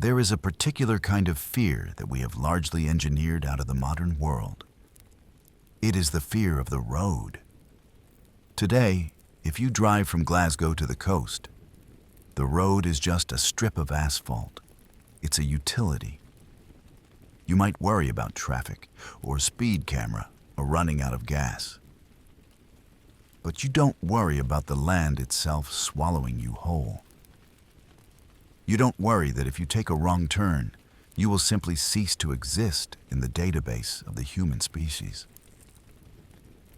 There is a particular kind of fear that we have largely engineered out of the modern world. It is the fear of the road. Today, if you drive from Glasgow to the coast, the road is just a strip of asphalt. It's a utility. You might worry about traffic or speed camera or running out of gas. But you don't worry about the land itself swallowing you whole. You don't worry that if you take a wrong turn, you will simply cease to exist in the database of the human species.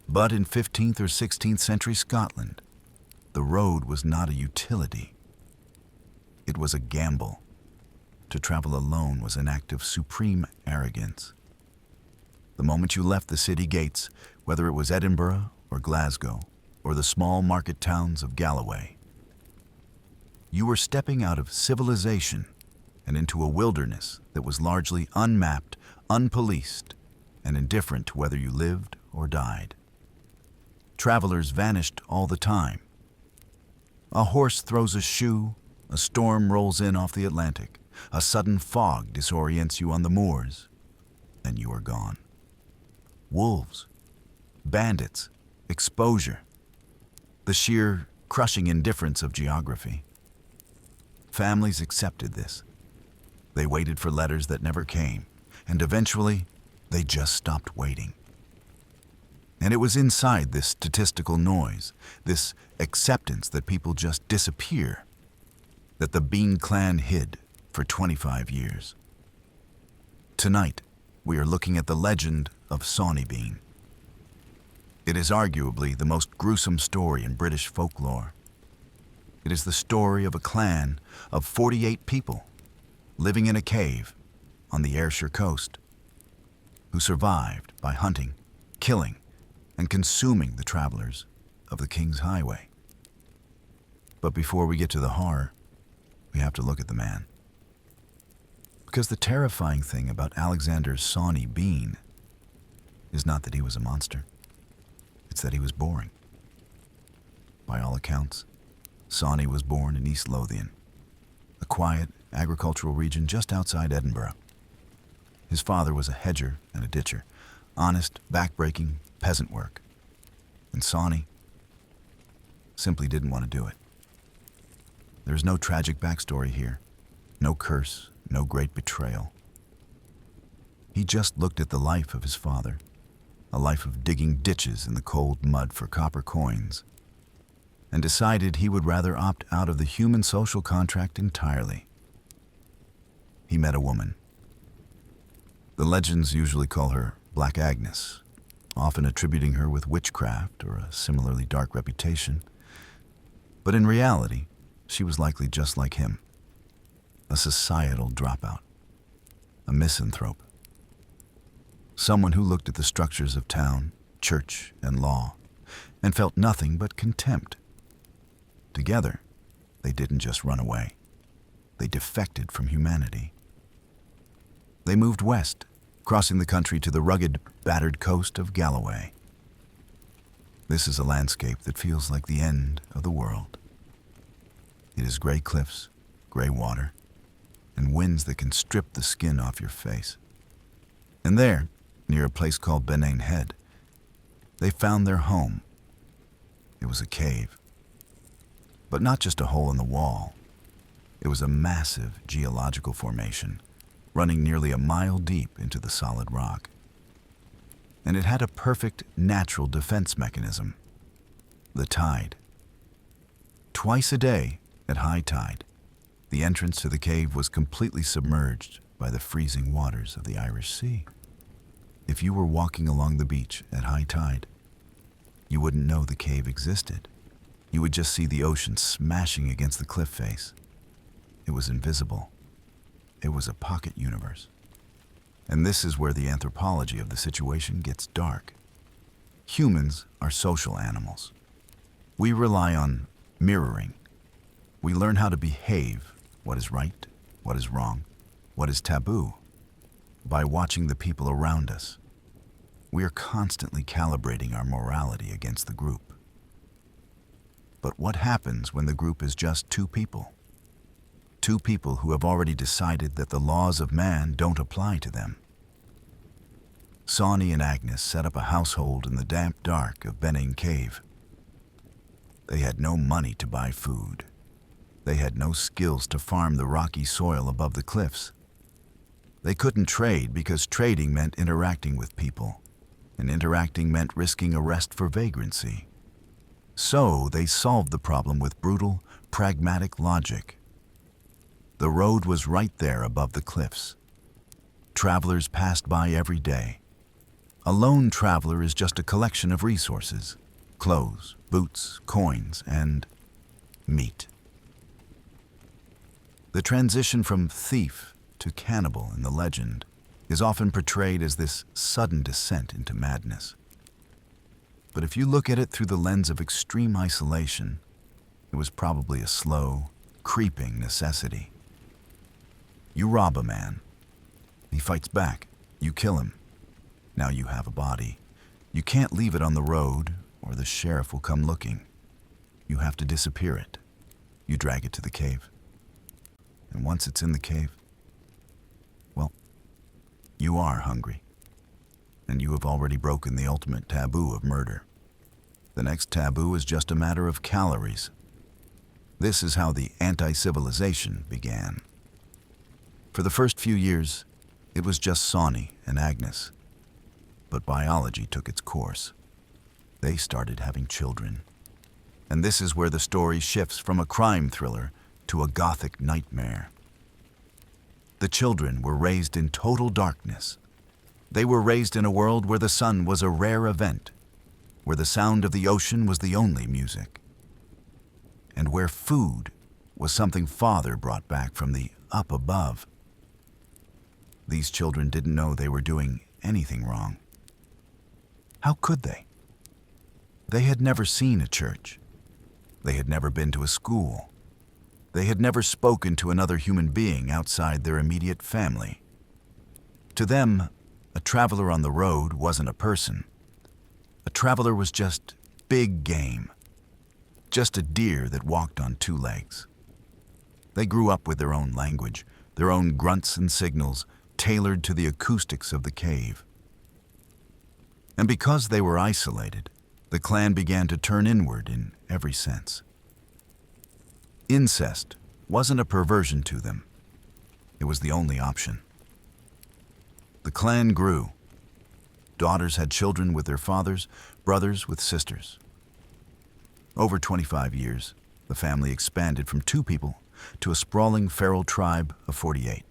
But in 15th or 16th century Scotland, the road was not a utility. It was a gamble. To travel alone was an act of supreme arrogance. The moment you left the city gates, whether it was Edinburgh or Glasgow or the small market towns of Galloway, you were stepping out of civilization and into a wilderness that was largely unmapped, unpoliced, and indifferent to whether you lived or died. Travelers vanished all the time. A horse throws a shoe, a storm rolls in off the Atlantic, a sudden fog disorients you on the moors, and you are gone. Wolves, bandits, exposure, the sheer, crushing indifference of geography. Families accepted this. They waited for letters that never came, and eventually, they just stopped waiting. And it was inside this statistical noise, this acceptance that people just disappear, that the Bean clan hid for 25 years. Tonight, we are looking at the legend of Sawney Bean. It is arguably the most gruesome story in British folklore. It is the story of a clan of 48 people living in a cave on the Ayrshire coast, who survived by hunting, killing, and consuming the travelers of the King's Highway. But before we get to the horror, we have to look at the man. Because the terrifying thing about Alexander Sawney Bean is not that he was a monster. It's that he was boring. By all accounts, Sawney was born in East Lothian, a quiet agricultural region just outside Edinburgh. His father was a hedger and a ditcher, honest, backbreaking peasant work. And Sawney simply didn't want to do it. There's no tragic backstory here, no curse, no great betrayal. He just looked at the life of his father, a life of digging ditches in the cold mud for copper coins, and decided he would rather opt out of the human social contract entirely. He met a woman. The legends usually call her Black Agnes, often attributing her with witchcraft or a similarly dark reputation. But in reality, she was likely just like him, a societal dropout, a misanthrope, someone who looked at the structures of town, church, and law, and felt nothing but contempt. Together, they didn't just run away. They defected from humanity. They moved west, crossing the country to the rugged, battered coast of Galloway. This is a landscape that feels like the end of the world. It is gray cliffs, gray water, and winds that can strip the skin off your face. And there, near a place called Bennane Head, they found their home. It was a cave. But not just a hole in the wall. It was a massive geological formation, running nearly a mile deep into the solid rock. And it had a perfect natural defense mechanism: the tide. Twice a day, at high tide, the entrance to the cave was completely submerged by the freezing waters of the Irish Sea. If you were walking along the beach at high tide, you wouldn't know the cave existed. You would just see the ocean smashing against the cliff face. It was invisible. It was a pocket universe. And this is where the anthropology of the situation gets dark. Humans are social animals. We rely on mirroring. We learn how to behave, what is right, what is wrong, what is taboo, by watching the people around us. We are constantly calibrating our morality against the group. But what happens when the group is just two people? two people who have already decided that the laws of man don't apply to them. Sawney and Agnes set up a household in the damp dark of Bennane Cave. They had no money to buy food. They had no skills to farm the rocky soil above the cliffs. They couldn't trade because trading meant interacting with people, and interacting meant risking arrest for vagrancy. So they solved the problem with brutal, pragmatic logic. The road was right there above the cliffs. Travelers passed by every day. A lone traveler is just a collection of resources: clothes, boots, coins, and meat. The transition from thief to cannibal in the legend is often portrayed as this sudden descent into madness. But if you look at it through the lens of extreme isolation, it was probably a slow, creeping necessity. You rob a man. He fights back. You kill him. Now you have a body. You can't leave it on the road, or the sheriff will come looking. You have to disappear it. You drag it to the cave. And once it's in the cave, well, you are hungry. And you have already broken the ultimate taboo of murder. The next taboo is just a matter of calories. This is how the anti-civilization began. For the first few years, it was just Sawney and Agnes. But biology took its course. They started having children. And this is where the story shifts from a crime thriller to a gothic nightmare. The children were raised in total darkness. They were raised in a world where the sun was a rare event, where the sound of the ocean was the only music, and where food was something Father brought back from the up above. These children didn't know they were doing anything wrong. How could they? They had never seen a church. They had never been to a school. They had never spoken to another human being outside their immediate family. To them, a traveler on the road wasn't a person. A traveler was just big game, just a deer that walked on two legs. They grew up with their own language, their own grunts and signals, tailored to the acoustics of the cave. And because they were isolated, the clan began to turn inward in every sense. Incest wasn't a perversion to them. It was the only option. The clan grew. Daughters had children with their fathers, brothers with sisters. Over 25 years, the family expanded from 2 people to a sprawling feral tribe of 48.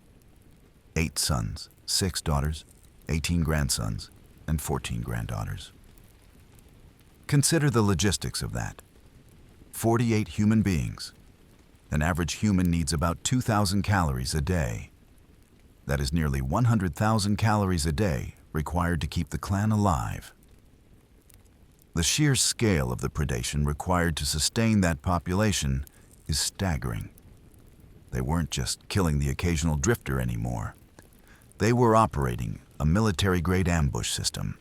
8 sons, 6 daughters, 18 grandsons, and 14 granddaughters. Consider the logistics of that. 48 human beings. An average human needs about 2,000 calories a day. That is nearly 100,000 calories a day required to keep the clan alive. The sheer scale of the predation required to sustain that population is staggering. They weren't just killing the occasional drifter anymore. They were operating a military-grade ambush system.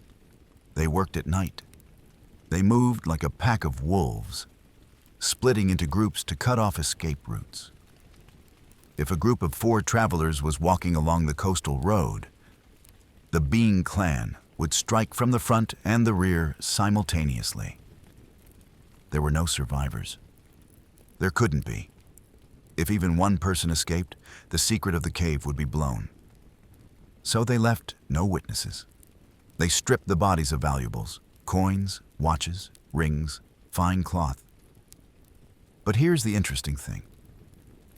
They worked at night. They moved like a pack of wolves, splitting into groups to cut off escape routes. If a group of 4 travelers was walking along the coastal road, the Bean clan would strike from the front and the rear simultaneously. There were no survivors. There couldn't be. If even one person escaped, the secret of the cave would be blown. So they left no witnesses. They stripped the bodies of valuables, coins, watches, rings, fine cloth. But here's the interesting thing.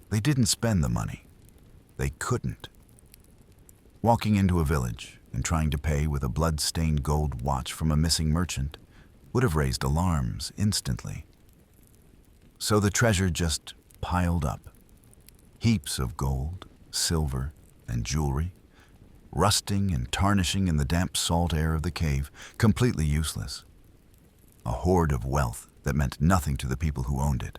They didn't spend the money. They couldn't. Walking into a village and trying to pay with a blood-stained gold watch from a missing merchant would have raised alarms instantly. So the treasure just piled up. Heaps of gold, silver, and jewelry, rusting and tarnishing in the damp salt air of the cave, completely useless. A hoard of wealth that meant nothing to the people who owned it.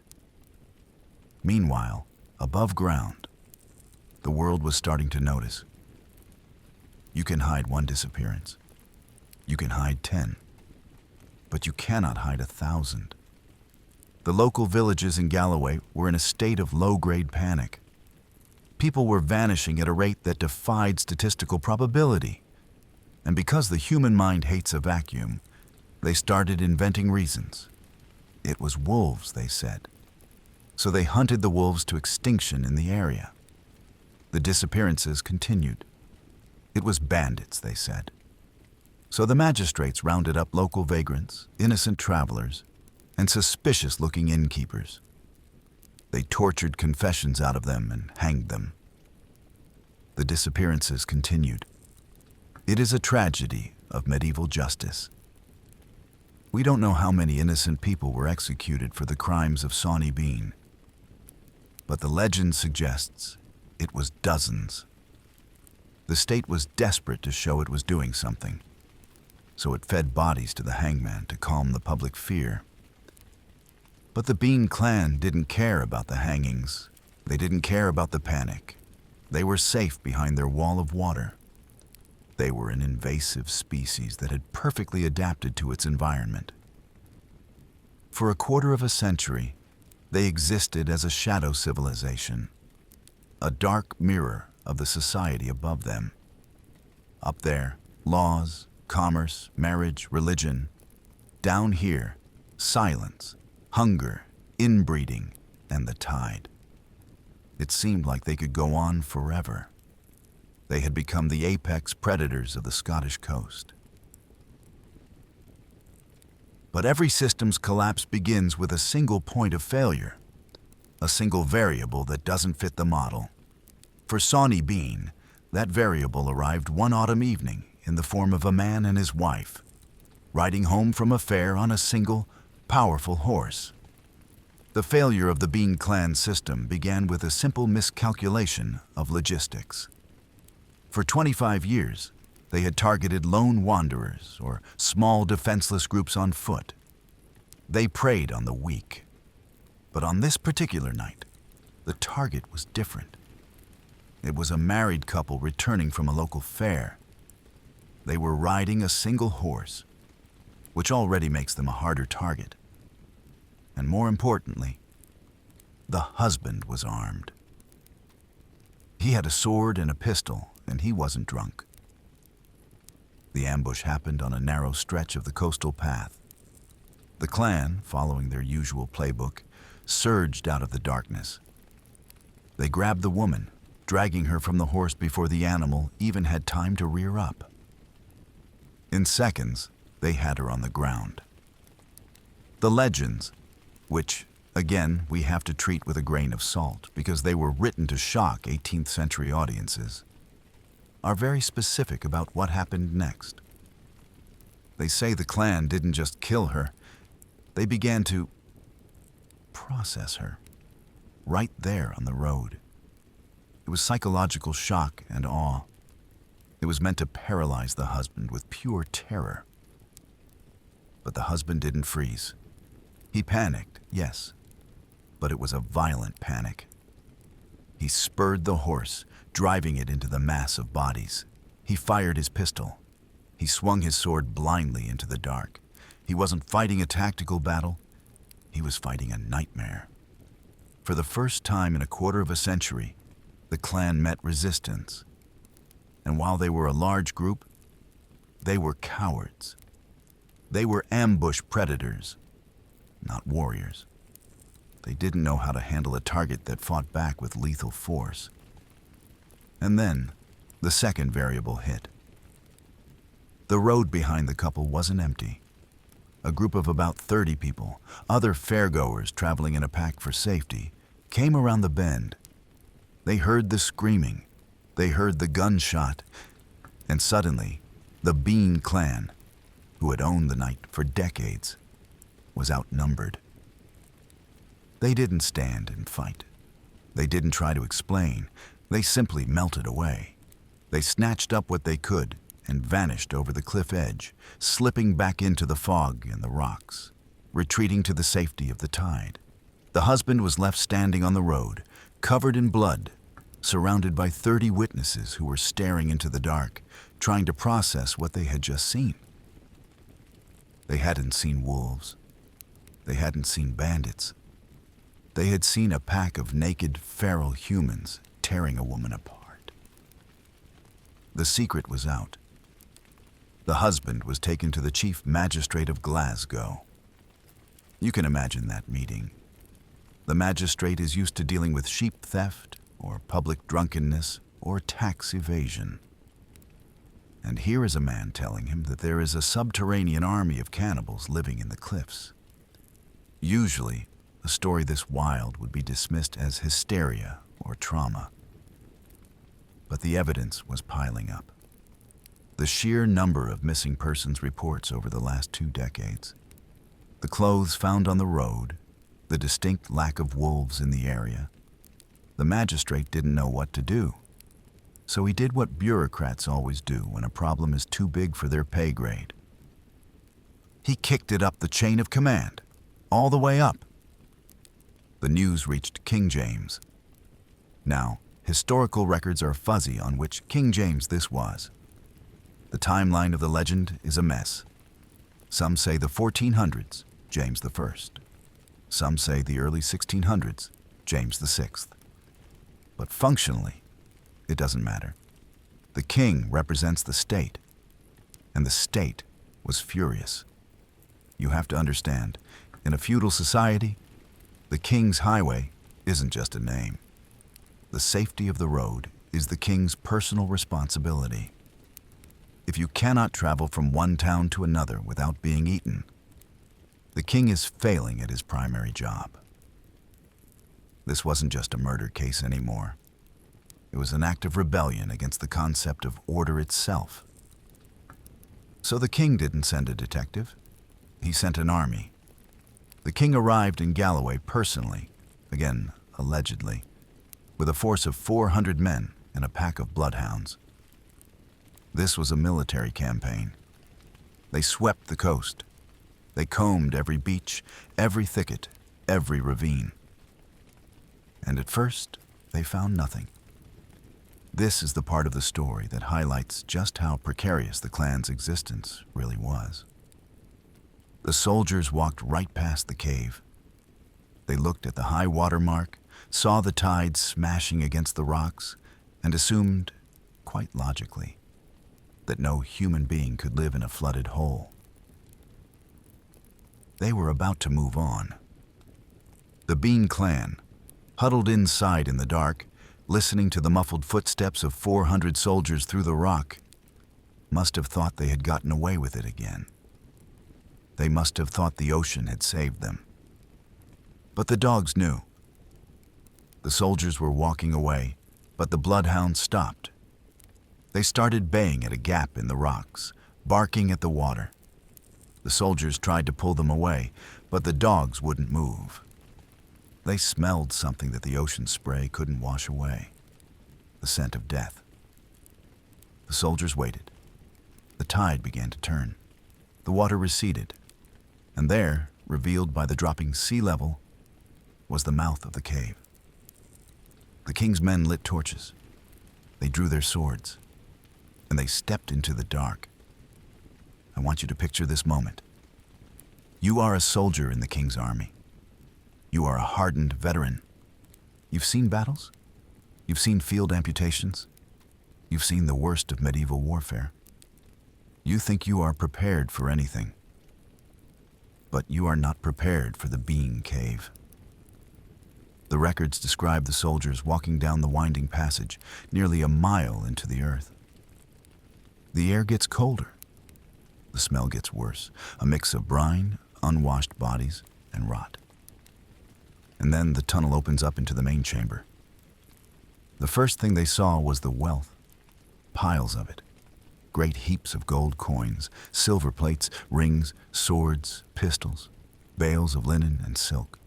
Meanwhile, above ground, the world was starting to notice. You can hide one disappearance. You can hide 10. But you cannot hide 1,000. The local villages in Galloway were in a state of low-grade panic. People were vanishing at a rate that defied statistical probability. And because the human mind hates a vacuum, they started inventing reasons. It was wolves, they said. So they hunted the wolves to extinction in the area. The disappearances continued. It was bandits, they said. So the magistrates rounded up local vagrants, innocent travelers, and suspicious-looking innkeepers. They tortured confessions out of them and hanged them. The disappearances continued. It is a tragedy of medieval justice. We don't know how many innocent people were executed for the crimes of Sawney Bean, but the legend suggests it was dozens. The state was desperate to show it was doing something, so it fed bodies to the hangman to calm the public fear. But the Bean clan didn't care about the hangings. They didn't care about the panic. They were safe behind their wall of water. They were an invasive species that had perfectly adapted to its environment. For a quarter of a century, they existed as a shadow civilization, a dark mirror of the society above them. Up there, laws, commerce, marriage, religion. Down here, silence, hunger, inbreeding, and the tide. It seemed like they could go on forever. They had become the apex predators of the Scottish coast. But every system's collapse begins with a single point of failure, a single variable that doesn't fit the model. For Sawney Bean, that variable arrived one autumn evening in the form of a man and his wife, riding home from a fair on a single, powerful horse. The failure of the Bean clan system began with a simple miscalculation of logistics. For 25 years, they had targeted lone wanderers or small defenseless groups on foot. They preyed on the weak. But on this particular night, the target was different. It was a married couple returning from a local fair. They were riding a single horse, which already makes them a harder target. And more importantly, the husband was armed. He had a sword and a pistol, and he wasn't drunk. The ambush happened on a narrow stretch of the coastal path. The clan, following their usual playbook, surged out of the darkness. They grabbed the woman, dragging her from the horse before the animal even had time to rear up. In seconds, they had her on the ground. The legends, which, again, we have to treat with a grain of salt because they were written to shock 18th century audiences, are very specific about what happened next. They say the clan didn't just kill her, they began to process her, right there on the road. It was psychological shock and awe. It was meant to paralyze the husband with pure terror. But the husband didn't freeze. He panicked, yes, but it was a violent panic. He spurred the horse, driving it into the mass of bodies. He fired his pistol. He swung his sword blindly into the dark. He wasn't fighting a tactical battle. He was fighting a nightmare. For the first time in a quarter of a century, the clan met resistance. And while they were a large group, they were cowards. They were ambush predators, not warriors. They didn't know how to handle a target that fought back with lethal force. And then, the second variable hit. The road behind the couple wasn't empty. A group of about 30 people, other fairgoers traveling in a pack for safety, came around the bend. They heard the screaming, they heard the gunshot, and suddenly, the Bean clan, who had owned the night for decades, was outnumbered. They didn't stand and fight. They didn't try to explain. They simply melted away. They snatched up what they could and vanished over the cliff edge, slipping back into the fog and the rocks, retreating to the safety of the tide. The husband was left standing on the road, covered in blood, surrounded by 30 witnesses who were staring into the dark, trying to process what they had just seen. They hadn't seen wolves. They hadn't seen bandits. They had seen a pack of naked, feral humans tearing a woman apart. The secret was out. The husband was taken to the chief magistrate of Glasgow. You can imagine that meeting. The magistrate is used to dealing with sheep theft, or public drunkenness, or tax evasion. And here is a man telling him that there is a subterranean army of cannibals living in the cliffs. Usually, a story this wild would be dismissed as hysteria or trauma. But the evidence was piling up. The sheer number of missing persons reports over the last 2 decades, the clothes found on the road, the distinct lack of wolves in the area. The magistrate didn't know what to do. So he did what bureaucrats always do when a problem is too big for their pay grade. He kicked it up the chain of command, all the way up. The news reached King James. Now, historical records are fuzzy on which King James this was. The timeline of the legend is a mess. Some say the 1400s, James I. Some say the early 1600s, James VI. But functionally, it doesn't matter. The king represents the state, and the state was furious. You have to understand, in a feudal society, the king's highway isn't just a name. The safety of the road is the king's personal responsibility. If you cannot travel from one town to another without being eaten, the king is failing at his primary job. This wasn't just a murder case anymore. It was an act of rebellion against the concept of order itself. So the king didn't send a detective. He sent an army. The king arrived in Galloway personally, again, allegedly, with a force of 400 men and a pack of bloodhounds. This was a military campaign. They swept the coast. They combed every beach, every thicket, every ravine. And at first, they found nothing. This is the part of the story that highlights just how precarious the clan's existence really was. The soldiers walked right past the cave. They looked at the high water mark, saw the tide smashing against the rocks, and assumed, quite logically, that no human being could live in a flooded hole. They were about to move on. The Bean clan, huddled inside in the dark, listening to the muffled footsteps of 400 soldiers through the rock, must have thought they had gotten away with it again. They must have thought the ocean had saved them. But the dogs knew. The soldiers were walking away, but the bloodhounds stopped. They started baying at a gap in the rocks, barking at the water. The soldiers tried to pull them away, but the dogs wouldn't move. They smelled something that the ocean spray couldn't wash away, the scent of death. The soldiers waited. The tide began to turn. The water receded, and there, revealed by the dropping sea level, was the mouth of the cave. The king's men lit torches. They drew their swords, and they stepped into the dark. I want you to picture this moment. You are a soldier in the king's army. You are a hardened veteran. You've seen battles. You've seen field amputations. You've seen the worst of medieval warfare. You think you are prepared for anything. But you are not prepared for the Bean Cave. The records describe the soldiers walking down the winding passage, nearly a mile into the earth. The air gets colder. The smell gets worse, a mix of brine, unwashed bodies, and rot. And then the tunnel opens up into the main chamber. The first thing they saw was the wealth, piles of it. Great heaps of gold coins, silver plates, rings, swords, pistols, bales of linen and silk.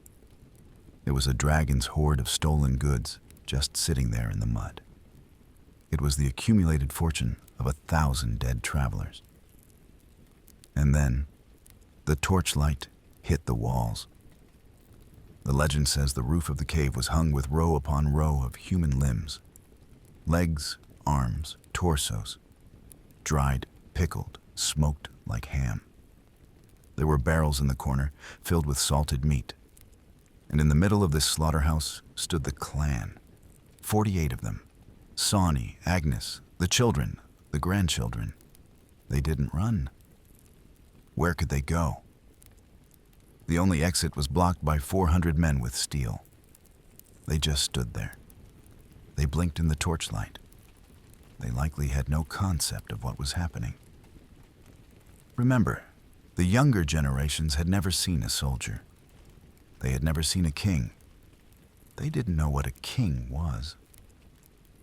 It was a dragon's hoard of stolen goods just sitting there in the mud. It was the accumulated fortune of 1,000 dead travelers. And then, the torchlight hit the walls. The legend says the roof of the cave was hung with row upon row of human limbs. Legs, arms, torsos. Dried, pickled, smoked like ham. There were barrels in the corner filled with salted meat. And in the middle of this slaughterhouse stood the clan, 48 of them. Sawney, Agnes, the children, the grandchildren. They didn't run. Where could they go? The only exit was blocked by 400 men with steel. They just stood there. They blinked in the torchlight. They likely had no concept of what was happening. Remember, the younger generations had never seen a soldier. They had never seen a king. They didn't know what a king was.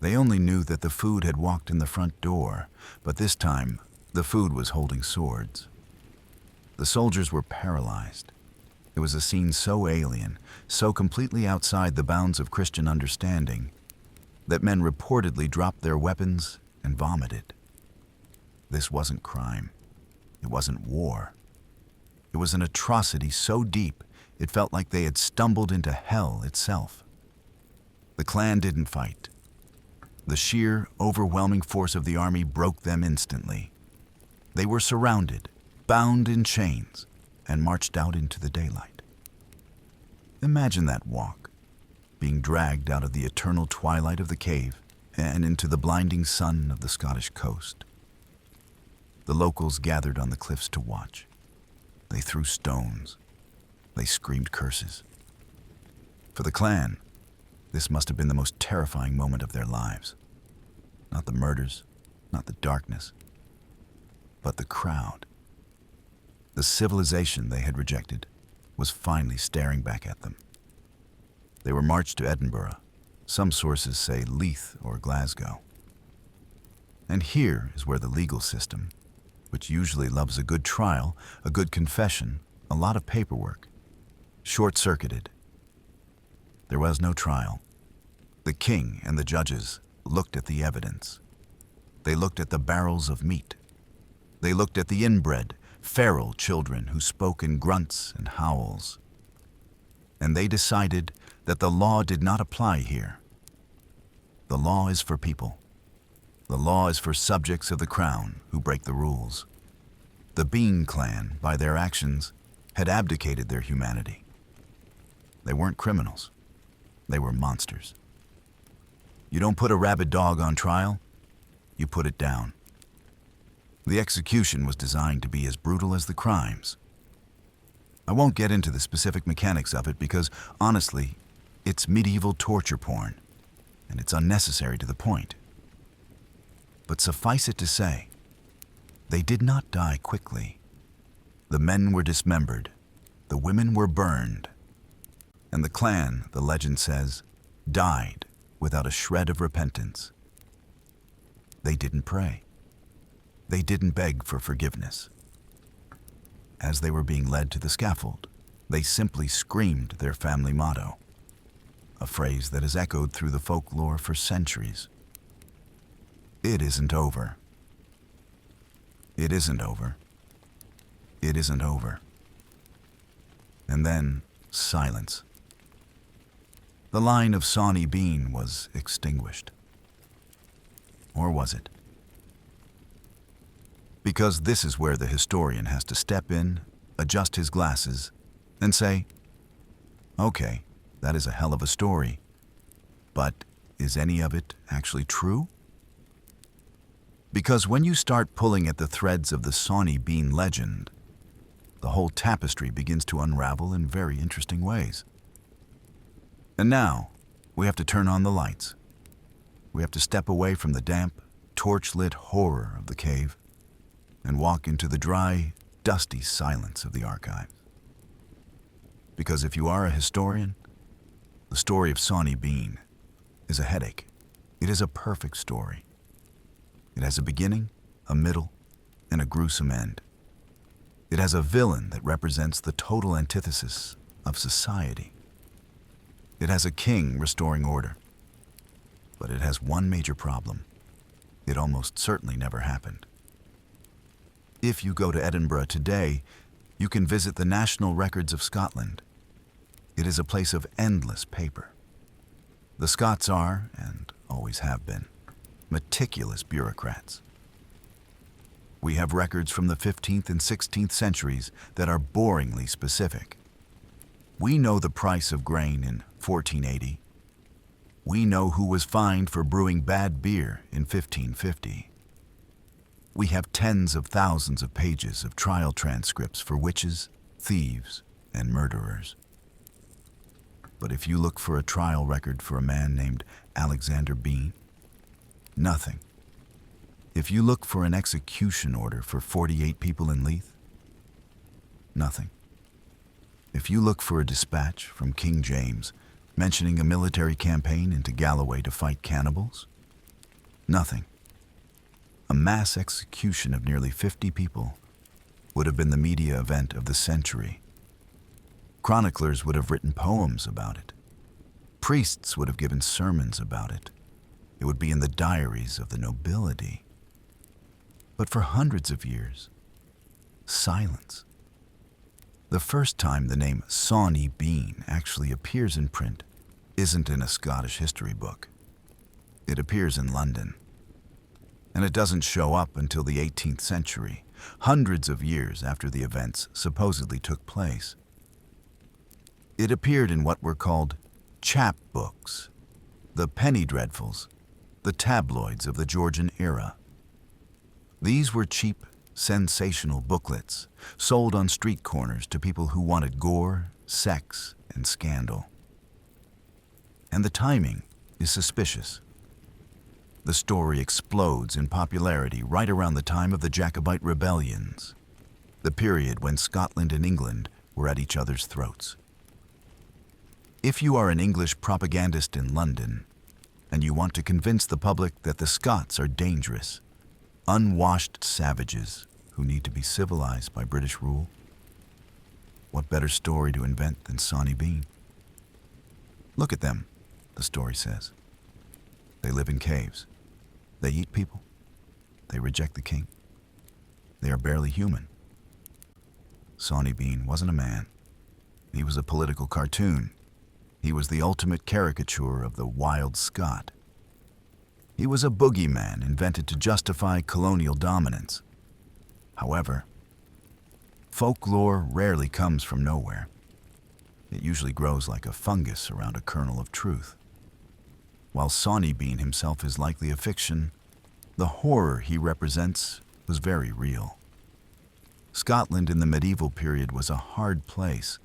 They only knew that the food had walked in the front door, but this time, the food was holding swords. The soldiers were paralyzed. It was a scene so alien, so completely outside the bounds of Christian understanding, that men reportedly dropped their weapons and vomited. This wasn't crime. It wasn't war. It was an atrocity so deep, it felt like they had stumbled into hell itself. The clan didn't fight. The sheer, overwhelming force of the army broke them instantly. They were surrounded, bound in chains, and marched out into the daylight. Imagine that walk, being dragged out of the eternal twilight of the cave and into the blinding sun of the Scottish coast. The locals gathered on the cliffs to watch. They threw stones. They screamed curses. For the clan, this must have been the most terrifying moment of their lives. Not the murders, not the darkness, but the crowd. The civilization they had rejected was finally staring back at them. They were marched to Edinburgh. Some sources say Leith or Glasgow. And here is where the legal system, which usually loves a good trial, a good confession, a lot of paperwork, short-circuited. There was no trial. The king and the judges looked at the evidence. They looked at the barrels of meat. They looked at the inbred, feral children who spoke in grunts and howls. And they decided that the law did not apply here. The law is for people. The law is for subjects of the crown who break the rules. The Bean clan, by their actions, had abdicated their humanity. They weren't criminals. They were monsters. You don't put a rabid dog on trial, you put it down. The execution was designed to be as brutal as the crimes. I won't get into the specific mechanics of it because, honestly, it's medieval torture porn, and it's unnecessary to the point. But suffice it to say, they did not die quickly. The men were dismembered, the women were burned, and the clan, the legend says, died without a shred of repentance. They didn't pray. They didn't beg for forgiveness. As they were being led to the scaffold, they simply screamed their family motto, a phrase that has echoed through the folklore for centuries. It isn't over. It isn't over. It isn't over. And then silence. The line of Sawney Bean was extinguished. Or was it? Because this is where the historian has to step in, adjust his glasses, and say, okay, that is a hell of a story, but is any of it actually true? Because when you start pulling at the threads of the Sawney Bean legend, the whole tapestry begins to unravel in very interesting ways. And now, we have to turn on the lights. We have to step away from the damp, torch-lit horror of the cave and walk into the dry, dusty silence of the archives. Because if you are a historian, the story of Sawney Bean is a headache. It is a perfect story. It has a beginning, a middle, and a gruesome end. It has a villain that represents the total antithesis of society. It has a king restoring order. But it has one major problem. It almost certainly never happened. If you go to Edinburgh today, you can visit the National Records of Scotland. It is a place of endless paper. The Scots are, and always have been, meticulous bureaucrats. We have records from the 15th and 16th centuries that are boringly specific. We know the price of grain in 1480. We know who was fined for brewing bad beer in 1550. We have tens of thousands of pages of trial transcripts for witches, thieves, and murderers. But if you look for a trial record for a man named Alexander Bean, nothing. If you look for an execution order for 48 people in Leith, nothing. If you look for a dispatch from King James mentioning a military campaign into Galloway to fight cannibals, nothing. A mass execution of nearly 50 people would have been the media event of the century. Chroniclers would have written poems about it. Priests would have given sermons about it. It would be in the diaries of the nobility. But for hundreds of years, silence. The first time the name Sawney Bean actually appears in print isn't in a Scottish history book. It appears in London. And it doesn't show up until the 18th century, hundreds of years after the events supposedly took place. It appeared in what were called chap books, the penny dreadfuls, the tabloids of the Georgian era. These were cheap, sensational booklets sold on street corners to people who wanted gore, sex, and scandal. And the timing is suspicious. The story explodes in popularity right around the time of the Jacobite rebellions, the period when Scotland and England were at each other's throats. If you are an English propagandist in London, and you want to convince the public that the Scots are dangerous, unwashed savages who need to be civilized by British rule, what better story to invent than Sawney Bean? Look at them, the story says. They live in caves. They eat people. They reject the king. They are barely human. Sawney Bean wasn't a man. He was a political cartoon. He was the ultimate caricature of the wild Scot. He was a boogeyman invented to justify colonial dominance. However, folklore rarely comes from nowhere. It usually grows like a fungus around a kernel of truth. While Sawney Bean himself is likely a fiction, the horror he represents was very real. Scotland in the medieval period was a hard place.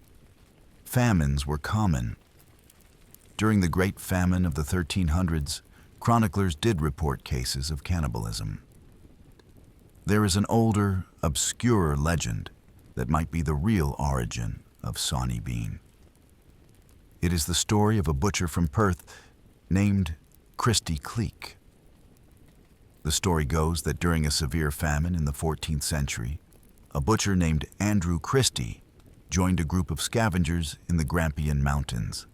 Famines were common. During the Great Famine of the 1300s, chroniclers did report cases of cannibalism. There is an older, obscure legend that might be the real origin of Sawney Bean. It is the story of a butcher from Perth named Christy Cleek. The story goes that during a severe famine in the 14th century, a butcher named Andrew Christie joined a group of scavengers in the Grampian Mountains.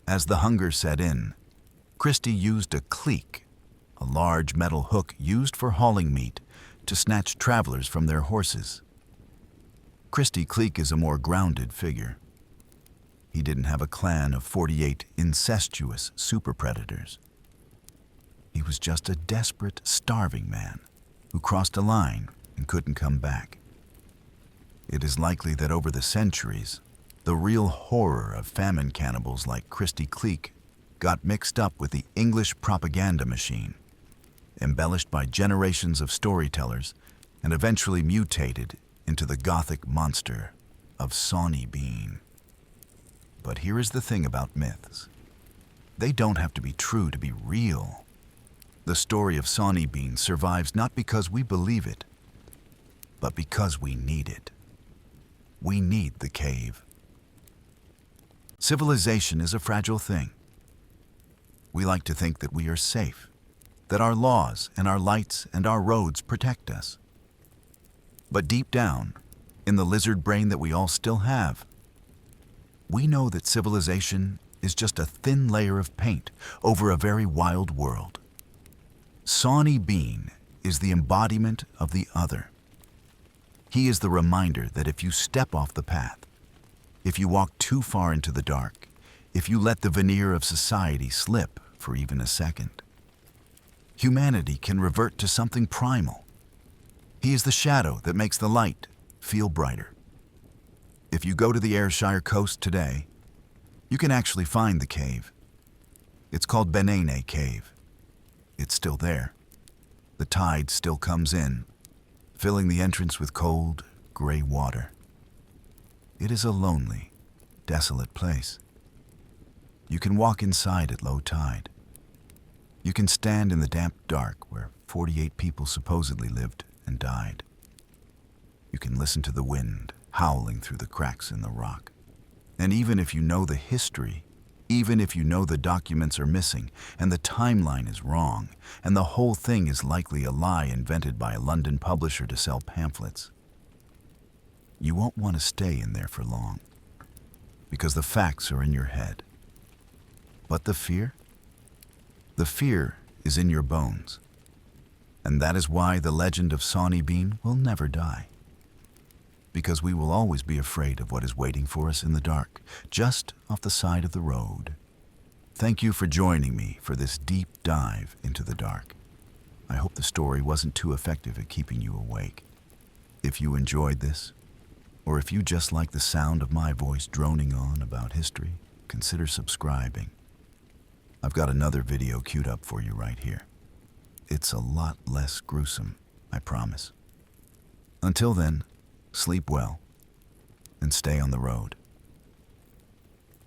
As the hunger set in, Christie used a cleek, a large metal hook used for hauling meat, to snatch travelers from their horses. Christie Cleek is a more grounded figure. He didn't have a clan of 48 incestuous super-predators. He was just a desperate, starving man who crossed a line and couldn't come back. It is likely that over the centuries, the real horror of famine cannibals like Christy Cleek got mixed up with the English propaganda machine, embellished by generations of storytellers, and eventually mutated into the Gothic monster of Sawney Bean. But here is the thing about myths. They don't have to be true to be real. The story of Sawney Bean survives not because we believe it, but because we need it. We need the cave. Civilization is a fragile thing. We like to think that we are safe, that our laws and our lights and our roads protect us. But deep down, in the lizard brain that we all still have, we know that civilization is just a thin layer of paint over a very wild world. Sawney Bean is the embodiment of the other. He is the reminder that if you step off the path, if you walk too far into the dark, if you let the veneer of society slip for even a second, humanity can revert to something primal. He is the shadow that makes the light feel brighter. If you go to the Ayrshire coast today, you can actually find the cave. It's called Bennane Cave. It's still there. The tide still comes in, filling the entrance with cold, gray water. It is a lonely, desolate place. You can walk inside at low tide. You can stand in the damp dark where 48 people supposedly lived and died. You can listen to the wind howling through the cracks in the rock. And even if you know the history, even if you know the documents are missing and the timeline is wrong and the whole thing is likely a lie invented by a London publisher to sell pamphlets, you won't want to stay in there for long because the facts are in your head. But the fear? The fear is in your bones. And that is why the legend of Sawney Bean will never die. Because we will always be afraid of what is waiting for us in the dark, just off the side of the road. Thank you for joining me for this deep dive into the dark. I hope the story wasn't too effective at keeping you awake. If you enjoyed this, or if you just like the sound of my voice droning on about history, consider subscribing. I've got another video queued up for you right here. It's a lot less gruesome, I promise. Until then, sleep well and stay on the road.